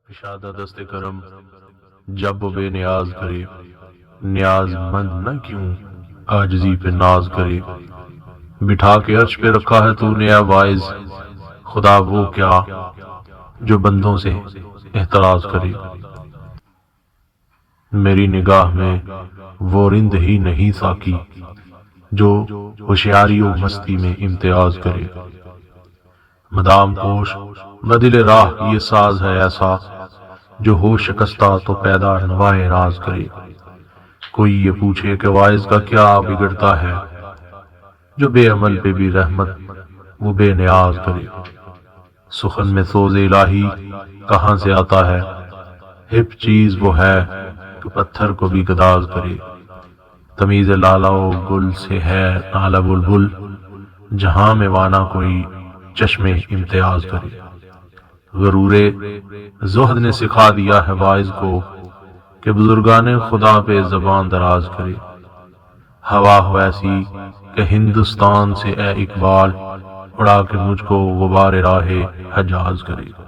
اشادہ دست کرم جب وہ بے نیاز کرے، نیاز مند نہ کیوں عاجزی پہ ناز کرے۔ بٹھا کے عرش پہ رکھا ہے تو نے اے واعظ، خدا وہ کیا جو بندوں سے احتراز کرے۔ میری نگاہ میں وہ رند ہی نہیں ساقی جو ہوشیاری و مستی میں امتیاز کرے۔ مدام پوش بدل راہ یہ ساز ہے ایسا جو ہو شکستہ تو پیدا نوائے راز کرے۔ کوئی یہ پوچھے کہ واعظ کا کیا بگڑتا ہے، جو بے عمل پہ بھی رحمت وہ بے نیاز کرے۔ سخن میں سوز الہی کہاں سے آتا ہے، ہپ چیز وہ ہے کہ پتھر کو بھی گداز کرے۔ تمیز لالا و گل سے ہے نالہ بلبل، جہاں میں وانا کوئی چشم امتیاز کرے۔ غرور زہد نے سکھا دیا ہے واعظ کو کہ بزرگان خدا پہ زبان دراز کرے۔ ہوا ہو ایسی کہ ہندوستان سے اے اقبال، اڑا کے مجھ کو غبار راہ حجاز کرے۔